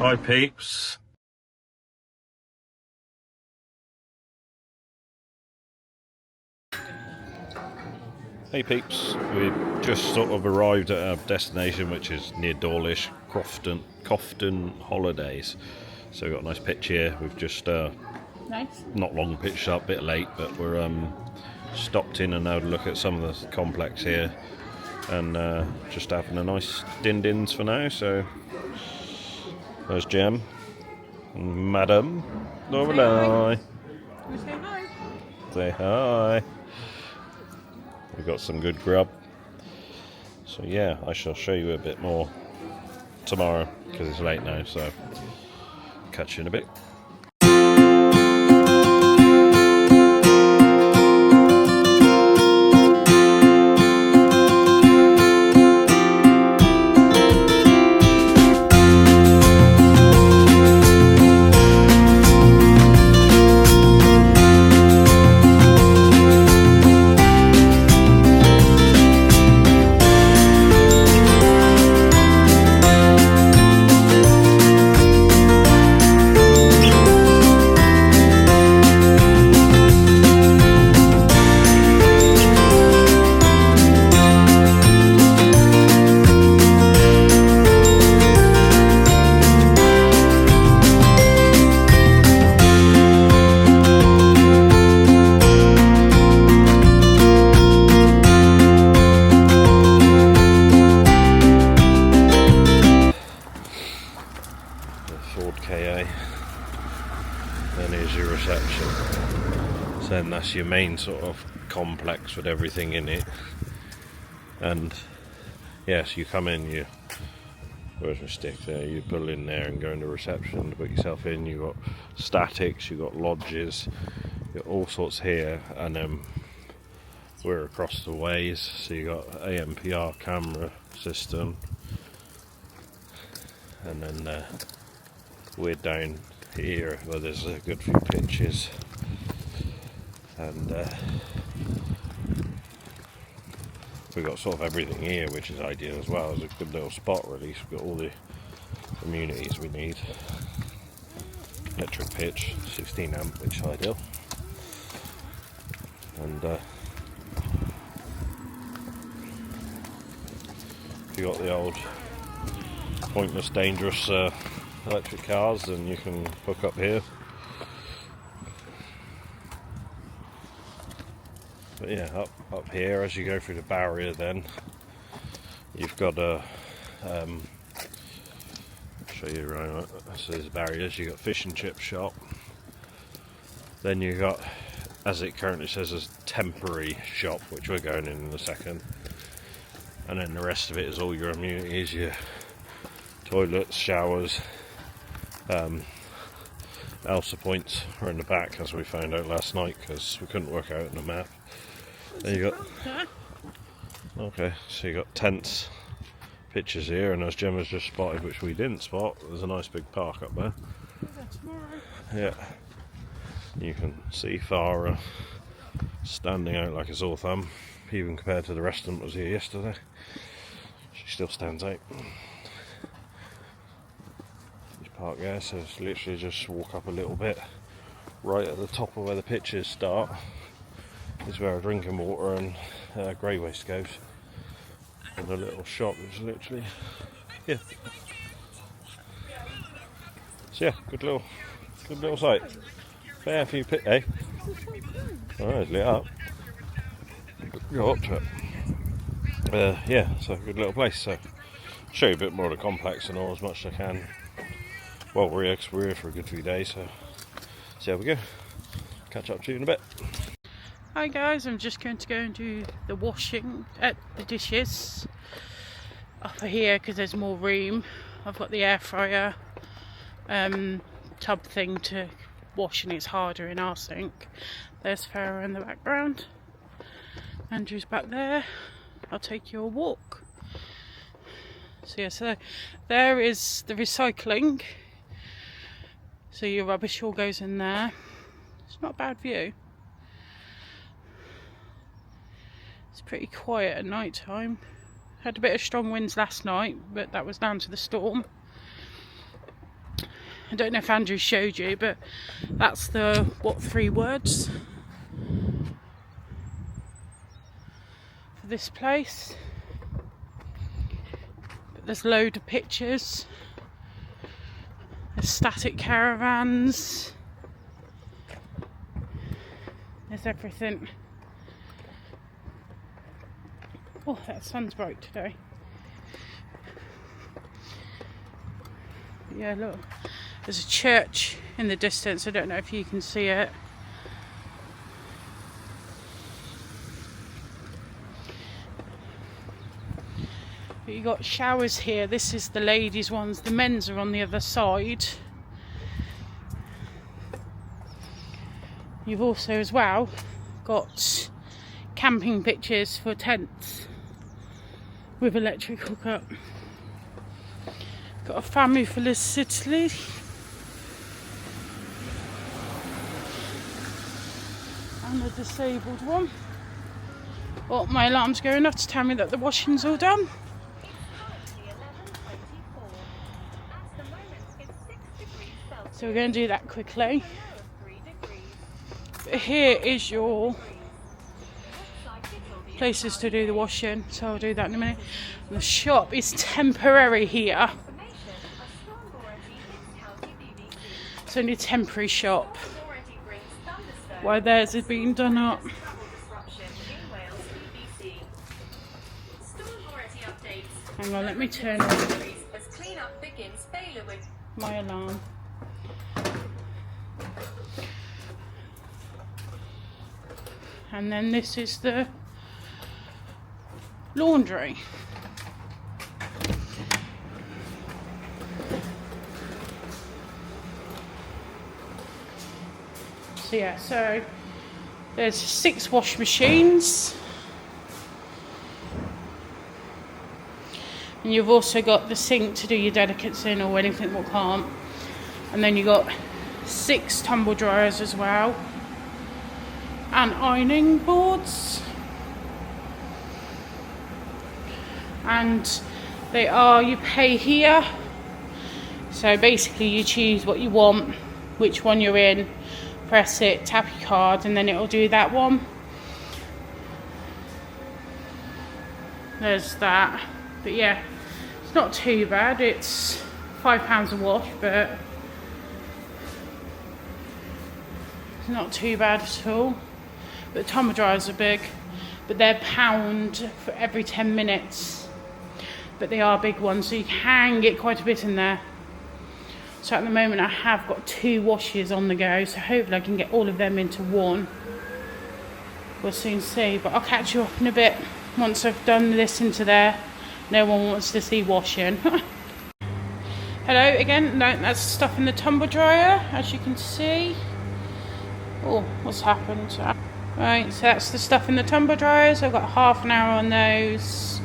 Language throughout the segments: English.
Hi peeps. Hey peeps, we've just sort of arrived at our destination, which is near Dawlish, Crofton Holidays. So we've got a nice pitch here. We've just not long pitched up, a bit late, but we're stopped in and had a look at some of the complex here, and just having a nice din-dins for now. So there's Jem and Madam. Over there. Say hi. Say hi. We've got some good grub. So yeah, I shall show you a bit more tomorrow because it's late now, so catch you in a bit. Then here's your reception. So then that's your main sort of complex with everything in it. And yes, you come in, where's my stick there? You pull in there and go into reception to put yourself in. You've got statics, you've got lodges, you've got all sorts here, and then we're across the ways, so you've got AMPR camera system, and then we're down here where there's a good few pitches, and we've got sort of everything here, which is ideal as well. It's a good little spot really. We've got all the amenities we need. Electric pitch, 16 amp, which is ideal, and if you got the old pointless dangerous electric cars, then you can hook up here. But yeah, up here as you go through the barrier, then you've got a show you around. So there's barriers. You've got fish and chip shop. Then you've got, as it currently says, a temporary shop, which we're going in a second. And then the rest of it is all your amenities, your toilets, showers. Elsa points are in the back, as we found out last night because we couldn't work out on the map. Then you got so you got tents, pitches here, and as Gemma's just spotted, which we didn't spot, there's a nice big park up there. Yeah, you can see Farah standing out like a sore thumb, even compared to the rest of them that was here yesterday. She still stands out. Park there, so it's literally just walk up a little bit. Right at the top of where the pitches start is where our drinking water and grey waste goes. And a little shop is literally here. So yeah, good little site. Fair few oh, it's lit up. Go up to it. Yeah, so good little place. So show you a bit more of the complex and all as much as I can. Well, we're here for a good few days, so see how we go. Catch up to you in a bit. Hi guys, I'm just going to go and do the washing at the dishes over here because there's more room. I've got the air fryer tub thing to wash, and it's harder in our sink. There's Farah in the background. Andrew's back there. I'll take you a walk. So yeah, so there is the recycling. So your rubbish all goes in there. It's not a bad view. It's pretty quiet at night time. Had a bit of strong winds last night, but that was down to the storm. I don't know if Andrew showed you, but that's the, what, 3 words for this place. But there's loads of pictures. There's static caravans. There's everything. Oh, that sun's bright today. But yeah, look. There's a church in the distance. I don't know if you can see it. But you got showers here. This is the ladies' ones. The men's are on the other side. You've also as well got camping pitches for tents with electric hookup. Got a family felicity. And a disabled one. Oh, my alarm's going off to tell me that the washing's all done. So we're going to do that quickly. But here is your places to do the washing, so I'll do that in a minute. And the shop is temporary here. It's only a temporary shop. While theirs is being done up. Hang on, let me turn on my alarm. And then this is the laundry. So yeah, so there's 6 wash machines. And you've also got the sink to do your delicates in or anything that can't. And then you've got 6 tumble dryers as well. And ironing boards. And they are, you pay here. So basically you choose what you want, which one you're in, press it, tap your card, and then it'll do that one. There's that. But yeah, it's not too bad. It's £5 a wash, but it's not too bad at all. But the tumble dryers are big, but they're £1 for every 10 minutes. But they are big ones, so you can get quite a bit in there. So at the moment I have got 2 washes on the go, so hopefully I can get all of them into one. We'll soon see, but I'll catch you up in a bit once I've done this into there. No one wants to see washing. Hello again. No, that's stuff in the tumble dryer, as you can see. Oh, what's happened? Right, so that's the stuff in the tumble dryers. I've got half an hour on those.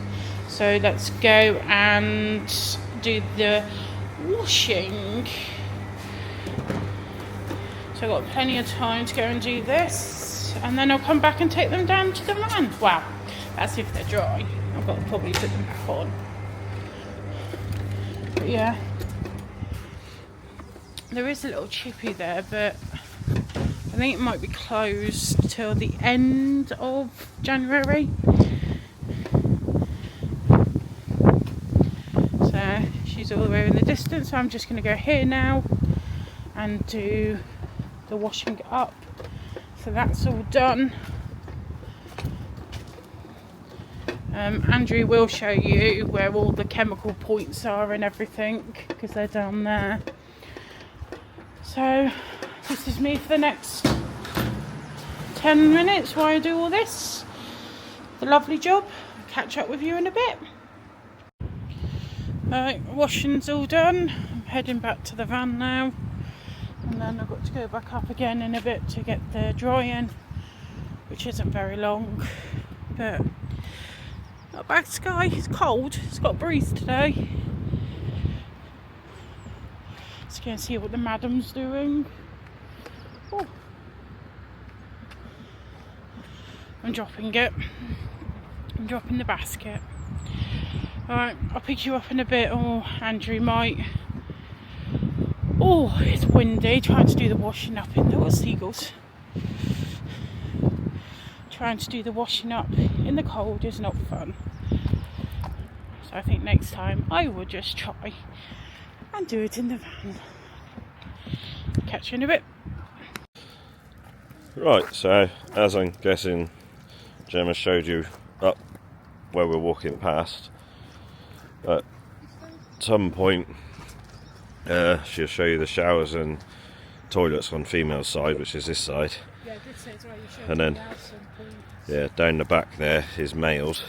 So let's go and do the washing. So I've got plenty of time to go and do this. And then I'll come back and take them down to the van. Wow, that's if they're dry. I've got to probably put them back on. But yeah. There is a little chippy there, but I think it might be closed till the end of January. So she's all the way in the distance, so I'm just going to go here now and do the washing up. So that's all done. Andrew will show you where all the chemical points are and everything, because they're down there. So this is me for the next 10 minutes while I do all this. The lovely job. I'll catch up with you in a bit. Right, washing's all done. I'm heading back to the van now. And then I've got to go back up again in a bit to get the drying, which isn't very long. But not bad sky. It's cold. It's got a breeze today. Let's go and see what the madam's doing. Oh. I'm dropping it. I'm dropping the basket. Alright, I'll pick you up in a bit, or Andrew might. Oh, it's windy. Trying to do the washing up in the seagulls. Trying to do the washing up in the cold is not fun. So I think next time I will just try and do it in the van. Catch you in a bit. Right, so as I'm guessing Gemma showed you up where we're walking past, at some point she'll show you the showers and toilets on female side, which is this side. Yeah, I did say it's right. You showed And then, the house and pool. yeah, down the back there is males,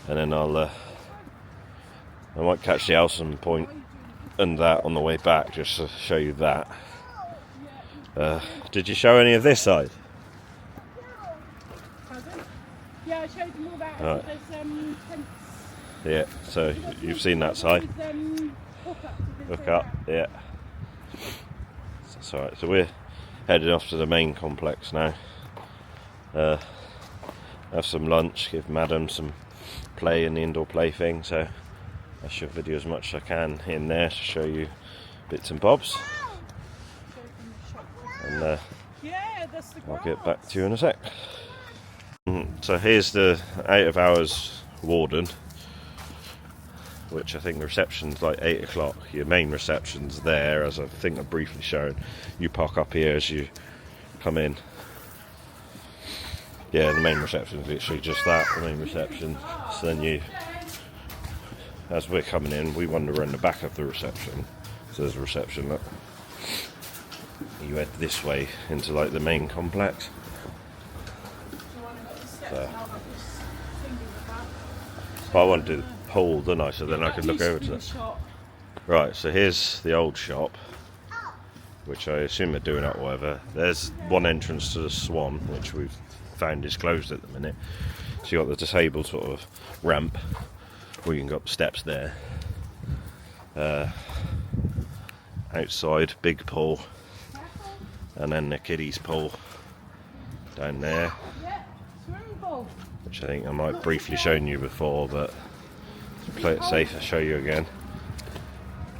and then I might catch the Alson point and that on the way back just to show you that. Did you show any of this side? Yeah, I showed them all that. Right. There's tents. Yeah, so you've seen that side. Hook up, yeah. That's alright, so we're heading off to the main complex now. Have some lunch, give Madam some play in the indoor play thing, so I should video as much as I can in there to show you bits and bobs. And Yeah, that's the I'll get back to you in a sec. So here's the out of hours warden, which I think reception's like 8 o'clock. Your main reception's there, as I think I've briefly shown. You park up here as you come in. Yeah, the main reception's literally just that, the main reception. So then you, as we're coming in, we wander around the back of the reception. So there's a reception, look. You head this way into like the main complex. So, but I want to do the pool, don't I? So then I can look over to that. Right, so here's the old shop, which I assume they're doing up or whatever. There's one entrance to the Swan, which we've found is closed at the minute. So you've got the disabled sort of ramp where you can go up steps there. Outside, big pool. And then the kiddies pool down there, which I think I might have briefly shown you before, but to play it safe I'll show you again.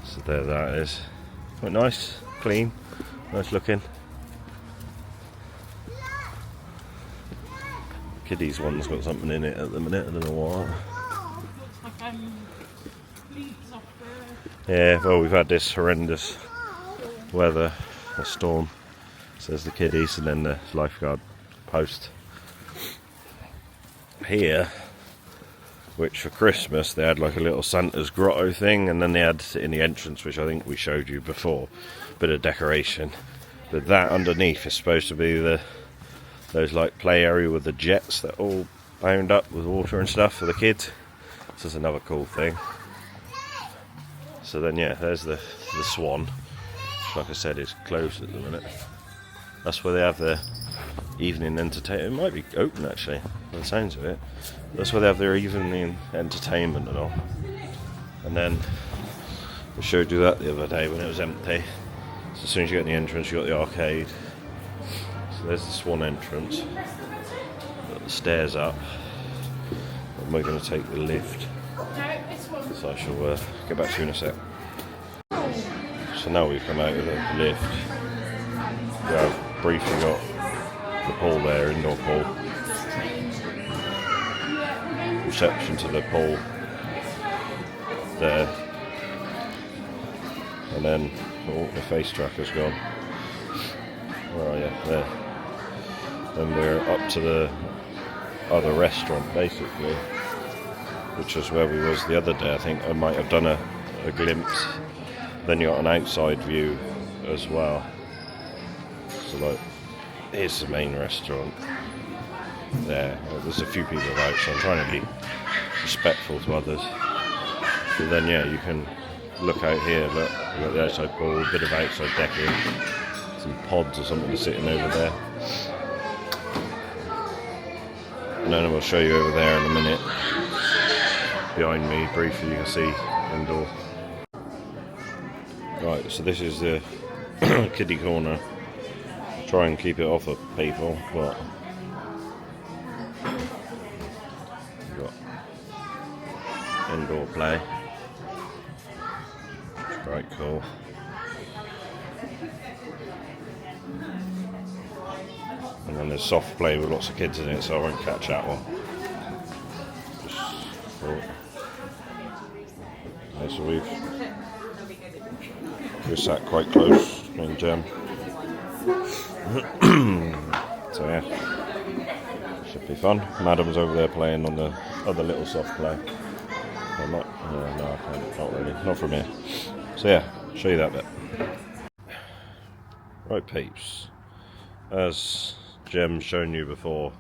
So there that is. Quite nice, clean, nice looking. Kiddies one's got something in it at the minute, I don't know what. Yeah, well, we've had this horrendous weather, a storm. So there's the kiddies and then the lifeguard post. Here, which for Christmas they had like a little Santa's grotto thing, and then they had in the entrance, which I think we showed you before, a bit of decoration. But that underneath is supposed to be those like play area with the jets that all bound up with water and stuff for the kids. This is another cool thing. So then yeah, there's the Swan, which like I said is closed at the minute. That's where they have their evening entertainment. It might be open actually, by the sounds of it. That's where they have their evening entertainment and all. And then I showed you that the other day when it was empty. So as soon as you get in the entrance, you got the arcade. So there's the Swan entrance. Got the stairs up. And we're going to take the lift. So I shall get back to you in a sec. So now we've come out of the lift. We have briefly got the pool there, indoor pool. Reception to the pool there. And then, oh, the face tracker's gone. Where are you? There. Then we're up to the other restaurant, basically, which was where we was the other day. I think I might have done a glimpse. Then you got an outside view as well. So like, here's the main restaurant there. There's a few people about, so I'm trying to be respectful to others. But then yeah, you can look out here, look, you've got the outside pool, a bit of outside decking, some pods or something sitting over there. And then we'll show you over there in a minute. Behind me, briefly, you can see indoor. Right, so this is the kiddie corner. Try and keep it off of people, but you've got indoor play. It's quite cool. And then there's soft play with lots of kids in it, so I won't catch that one. So we're sat quite close, me and Jem. So yeah, should be fun. Madam's over there playing on the other little soft play. No, I can't, not really, not from here. So yeah, show you that bit. Right peeps, as Jem's shown you before,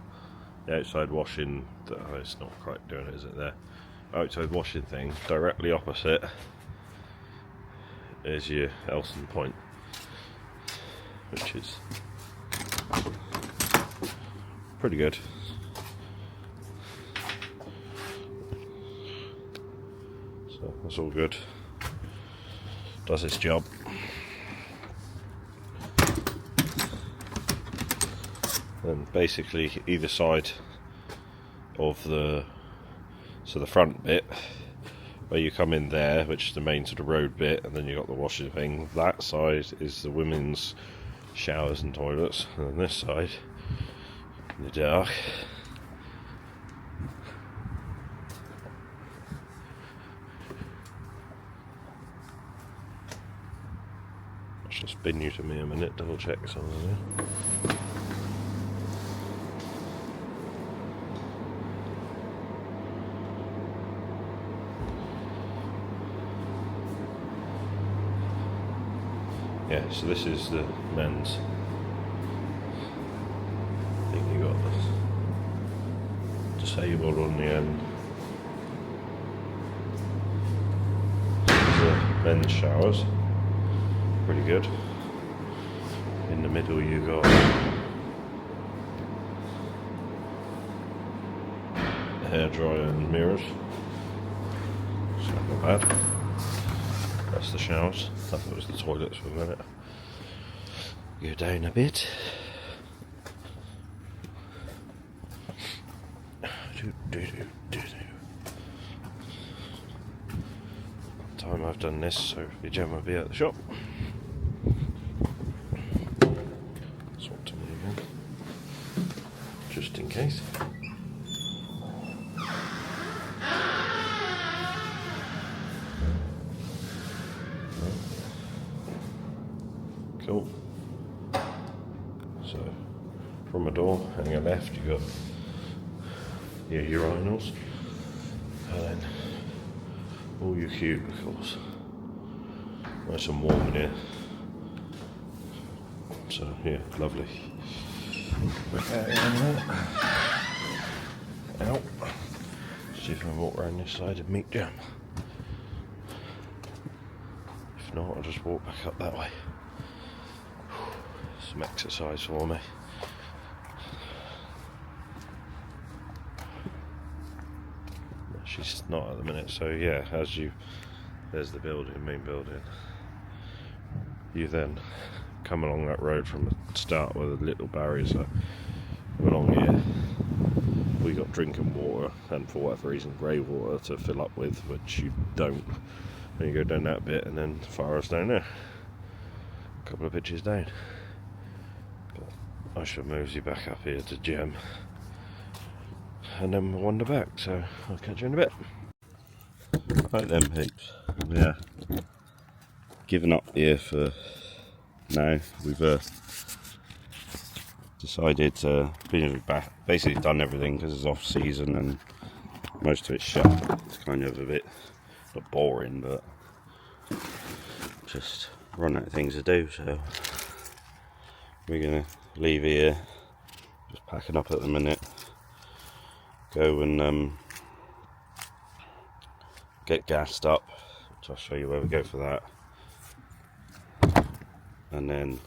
the outside washing, oh, it's not quite doing it, is it there? Outside washing thing, directly opposite is your Elson point, which is pretty good. So that's all good. Does its job. Then basically either side of the front bit where you come in there, which is the main sort of road bit, and then you got the washing thing. That side is the women's showers and toilets, and on this side, in the dark, I'll just spin you to me a minute, double check something. Yeah, so this is the men's. I think you got the disabled on the end. This is the men's showers. Pretty good. In the middle you got the hairdryer and mirrors. So not bad. That's the showers. I thought it was the toilets for a minute. Go down a bit. Time I've done this, so the Jem will be at the shop. Swap to me again, just in case. Cool. So, from a door, on your left, you got your urinals, and then all your cubicles. Nice and warm in here. So, yeah, lovely. Out. See if I can walk around this side and meet Jem. If not, I'll just walk back up that way. Some exercise for me. She's not at the minute, so yeah, there's the building, main building. You then come along that road from the start where the little barriers are. Along here, we got drinking water, and for whatever reason, grey water to fill up with, which you don't. Then you go down that bit, and then farah's down there. A couple of pitches down. I shall mosey back up here to Jem, and then we'll wander back, so I'll catch you in a bit. Right then peeps, yeah, given up here for now. We've decided to basically done everything because it's off season and most of it's shut. It's kind of a bit, not boring, but just run out of things to do, so we're gonna leave here, just packing up at the minute, go and get gassed up, which I'll show you where we go for that, and then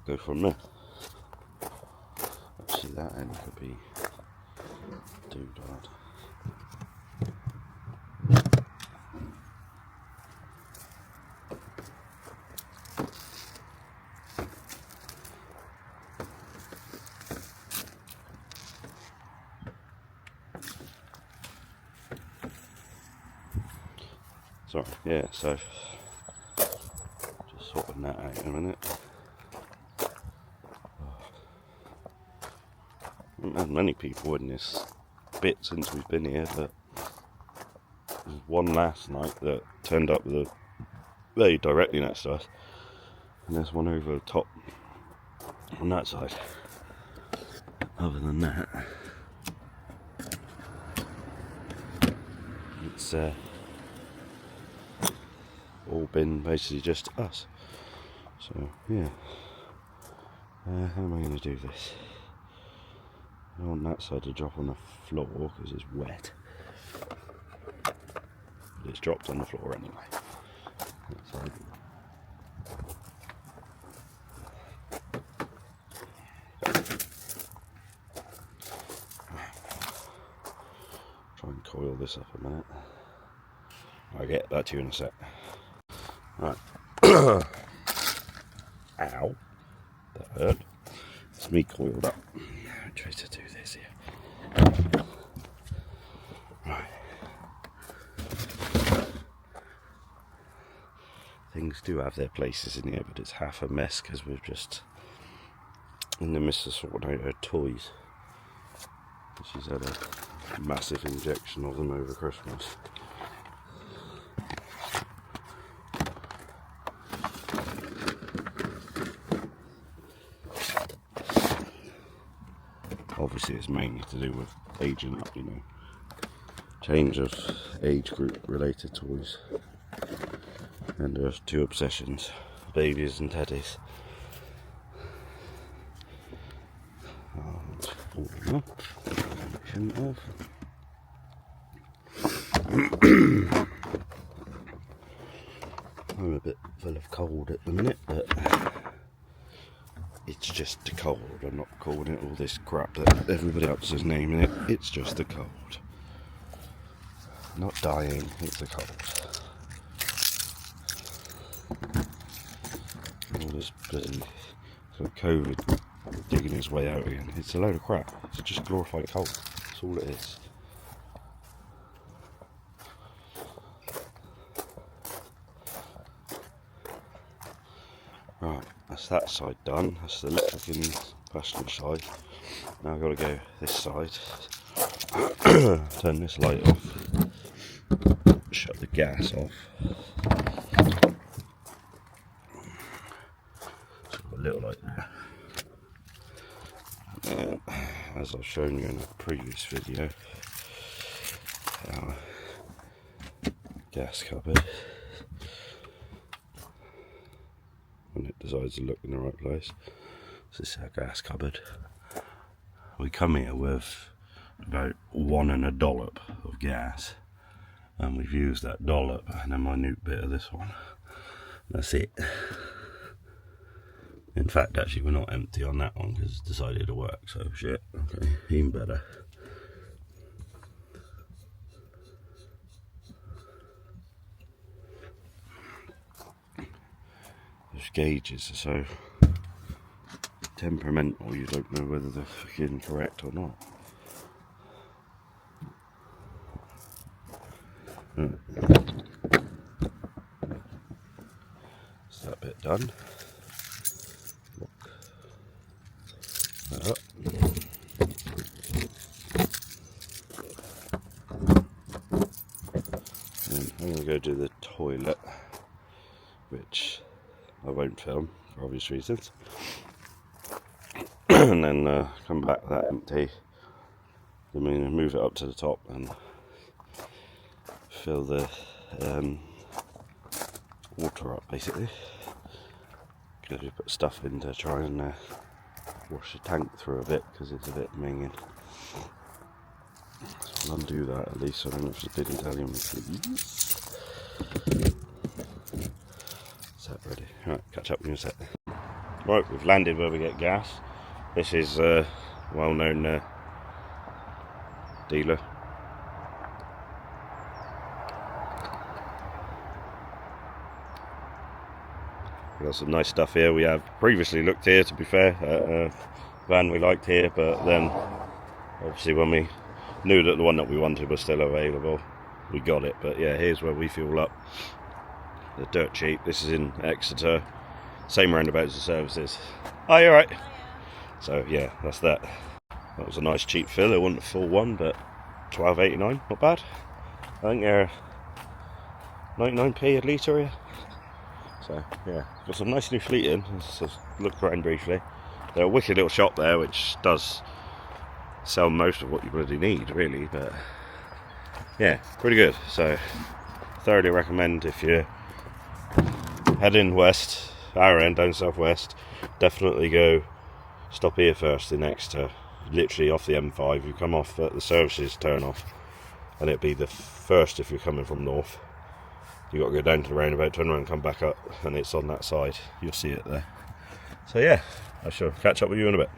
go from there. Actually that end could be too bad. Sorry, yeah, so just sort of net out in a minute. I haven't had many people in this bit since we've been here, but there's one last night that turned up very directly next to us, and there's one over the top on that side. Other than that, it's all been basically just us. So yeah, how am I going to do this? I don't want that side to drop on the floor because it's wet. But it's dropped on the floor anyway. That side. Try and coil this up a minute. I'll get back to you in a sec. Right. Ow. That hurt. It's me coiled up. I try to do this here. Right. Things do have their places in here, but it's half a mess because we're just in the midst of sorting out her toys. She's had a massive injection of them over Christmas. Obviously it's mainly to do with aging up, you know, change of age group related toys, and there's two obsessions, babies and teddies. Oh, it's falling off. Shouldn't have. I'm a bit full of cold at the minute, but it's just the cold. I'm not calling it all this crap that everybody else is naming it. It's just a cold. Not dying, it's a cold. All this bloody sort of COVID digging its way out again. It's a load of crap. It's just glorified cold. That's all it is. Right, that's that side done. That's the electric and passenger side. Now I've got to go this side. Turn this light off. Shut the gas off. So a little light there. As I've shown you in a previous video, our gas cupboard, when it decides to look in the right place. This is our gas cupboard. We come here with about 1 and a dollop of gas, and we've used that dollop and a minute bit of this one. That's it. In fact, actually, we're not empty on that one because it's decided to work, so shit. Okay, even better. Those gauges are so temperamental, you don't know whether they're fucking correct or not. Is that bit done? Lock that up. And I'm going to go do the toilet, which I won't film for obvious reasons. And then come back to that empty. I mean, move it up to the top and fill the water up, basically. Because we put stuff in to try and wash the tank through a bit because it's a bit minging. So I'll undo that at least so I don't have to dig Italian please. Is that ready? Right, catch up with you in a sec. Right, we've landed where we get gas. This is a well-known dealer. We've got some nice stuff here. We have previously looked here, to be fair, at a van we liked here, but then obviously when we knew that the one that we wanted was still available, we got it. But yeah, here's where we fuel up. They're dirt cheap. This is in Exeter. Same roundabout as the services. Oh, you're right. So yeah, that's that. That was a nice cheap fill. It wasn't a full one, but £12.89, not bad. I think they're 99p a litre here. So yeah, got some nice new fleet in. Let's look around briefly. They're a wicked little shop there, which does sell most of what you bloody need, really. But yeah, pretty good. So thoroughly recommend if you're heading west, our end down southwest. Definitely go stop here first. The next to literally off the M5. You come off at the services turn off, and it'll be the first if you're coming from north. You got to go down to the roundabout, turn around, and come back up, and it's on that side. You'll see it there. So yeah, I shall catch up with you in a bit.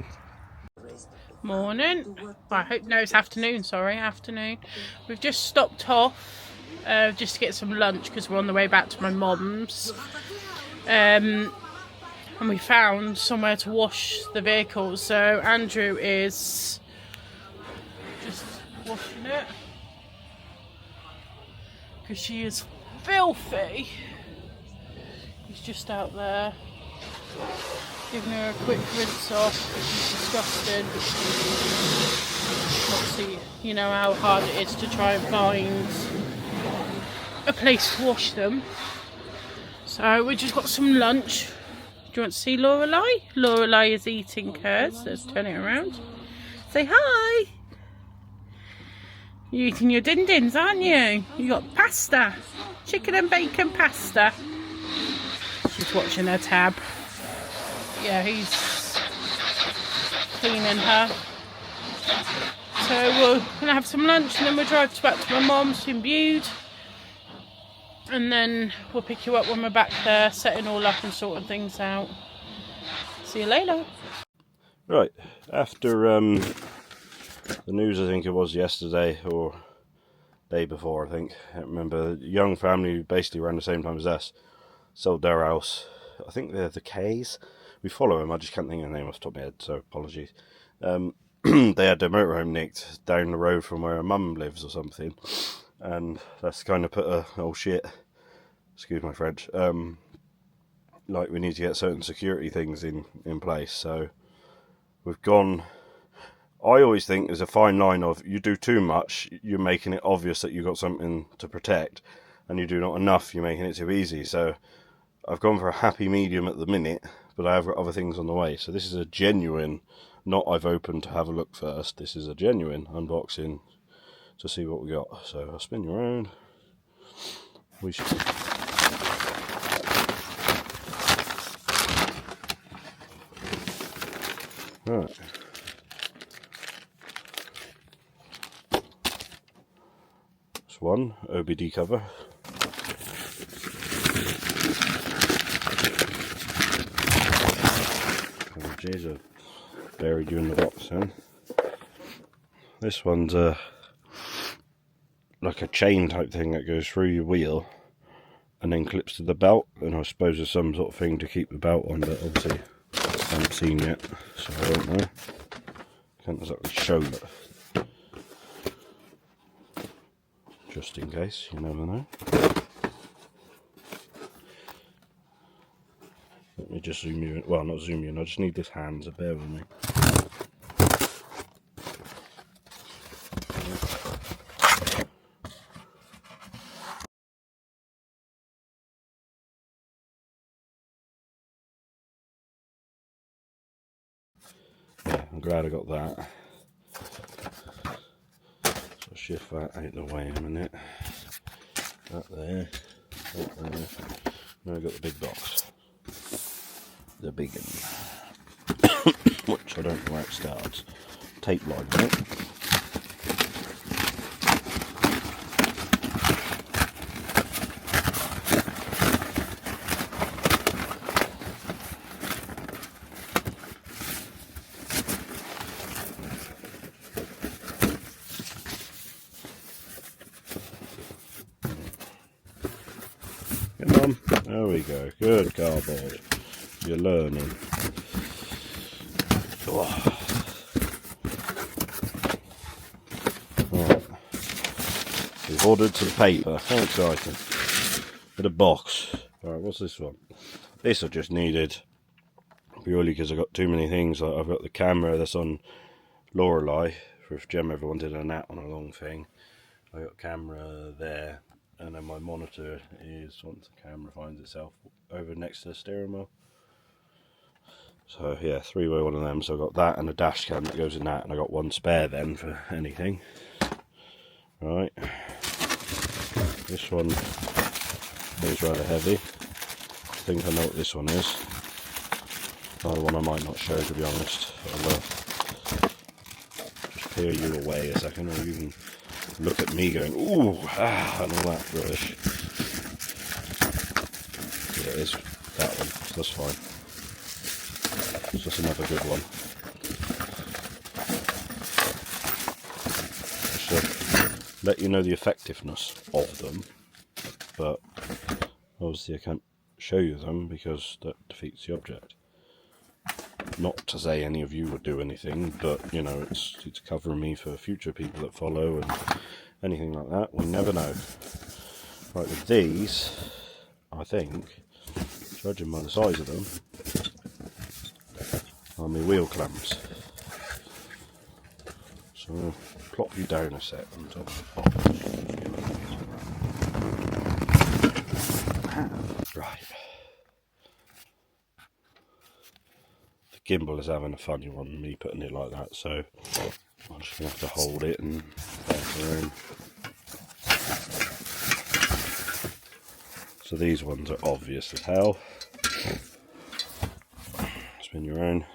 Morning. I hope no, it's afternoon. Sorry, afternoon. We've just stopped off just to get some lunch because we're on the way back to my mum's. And we found somewhere to wash the vehicles. So Andrew is just washing it because she is filthy. He's just out there giving her a quick rinse off because she's disgusted. Obviously, you know how hard it is to try and find a place to wash them. So we just got some lunch. Do you want to see Lorelei? Lorelei is eating hers. Let's turn it around. Say hi. You're eating your din-dins, aren't you? You got pasta. Chicken and bacon pasta. She's watching her tab. Yeah, he's cleaning her. So we're going to have some lunch and then we'll drive back to my mum's in Bude. And then we'll pick you up when we're back there, setting all up and sorting things out. See you later. Right, after the news, I think it was yesterday or day before, I think. I can't remember. A young family, basically around the same time as us, sold their house. I think they're the K's. We follow them, I just can't think of the name off the top of my head, so apologies. They had their motorhome nicked down the road from where her mum lives or something. And that's kind of put a, oh shit, excuse my French, like we need to get certain security things in place. So we've gone, I always think there's a fine line of you do too much, you're making it obvious that you've got something to protect, and you do not enough, you're making it too easy. So I've gone for a happy medium at the minute, but I have got other things on the way. So this is a genuine, not I've opened to have a look first, this is a genuine unboxing to see what we got. So I'll spin you around. We should. Right. That's one OBD cover. Oh jeez, I've buried you in the box then. This one's like a chain type thing that goes through your wheel and then clips to the belt, and I suppose there's some sort of thing to keep the belt on, but obviously I haven't seen yet, so I don't know. Can't exactly show it, just in case, you never know. Let me just zoom you in, well not zoom you in, I just need this hand, so bear with me. Yeah, I'm glad I got that. So I'll shift that out the way in a minute. That there, that there. Now I've got the big box. The big one. Which I don't know where it starts. Tape line, right? Come on, there we go. Good cardboard. You're learning. Oh. Right. We've ordered some paper. How exciting. Bit of box. Alright, what's this one? This I just needed purely because I've got too many things. Like I've got the camera that's on Lorelei, for if Jem ever wanted a nap on a long thing. I got a camera there, and then my monitor is, once the camera finds itself, over next to the steering wheel. So yeah, three-way one of them. So I've got that and a dash cam that goes in that, and I got one spare then for anything. Right, this one is rather heavy. I think I know what this one is. Another one I might not show, to be honest. I'll just peer you away a second, or you can look at me going, ooh, ah, and all that rubbish. Yeah, it is that one, so that's fine. It's just another good one. Just to let you know the effectiveness of them, but obviously I can't show you them because that defeats the object. Not to say any of you would do anything, but you know, it's covering me for future people that follow and anything like that. We never know. Right, with these, I think, judging by the size of them, are my wheel clamps. So I'll plop you down a sec on top. Right. The gimbal is having a funny one, me putting it like that, so I'm just going to have to hold it and bounce around. So these ones are obvious as hell. Spin your own.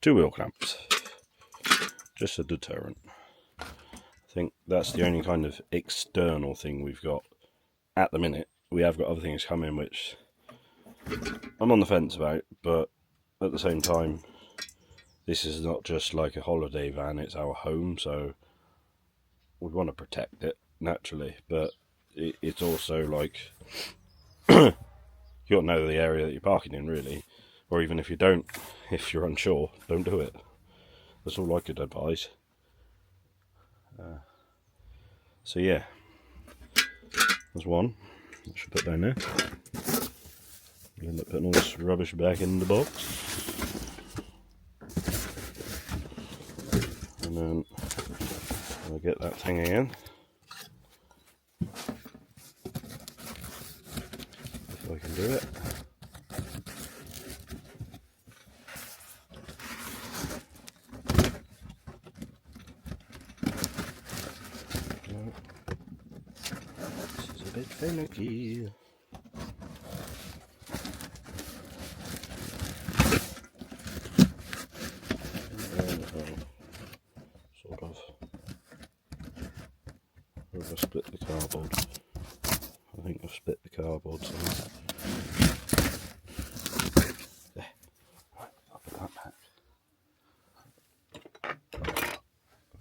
2 wheel clamps. Just a deterrent. I think that's the only kind of external thing we've got at the minute. We have got other things coming which I'm on the fence about, but at the same time, this is not just like a holiday van, it's our home, so we want to protect it naturally, but it's also like you got to know the area that you're parking in, really, or even if you don't, if you're unsure, don't do it. That's all I could advise. So yeah, there's one I should put down there. I'll end up putting all this rubbish back in the box, and then I'll get that thing again. If I can do it. This is a bit finicky. Sort of. Or have I split the cardboard? I think I've split the cardboard somewhere. There. Right, I'll put that back.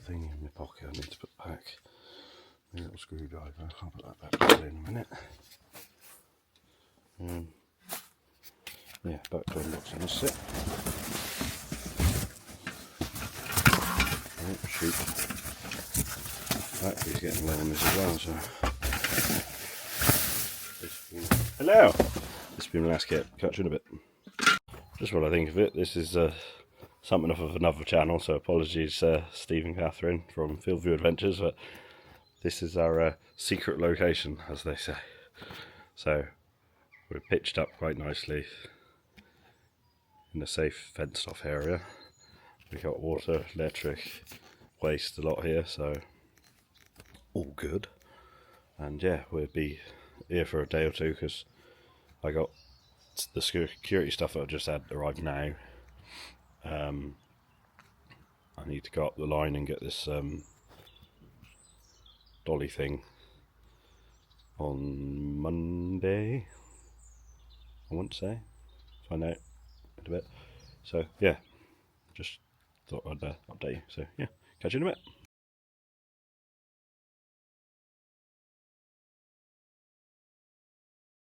Thing in my pocket I need to put back. My little screwdriver. I'll put that back in a minute. Yeah, back to unboxing this set. Oh, shoot. Battery's getting low on this as well, so. Hello! This has been my last kit. Catch you in a bit. Just what I think of it, this is something off of another channel, so apologies Steve and Catherine from Field View Adventures, but this is our secret location, as they say. So we're pitched up quite nicely in a safe fenced off area. We've got water, electric, waste a lot here, so all good. And yeah, we'll be here for a day or two because I got the security stuff that I just had arrived now. I need to go up the line and get this dolly thing on Monday, I want to say. Find out in a bit. So yeah, just thought I'd update you. So yeah, catch you in a bit.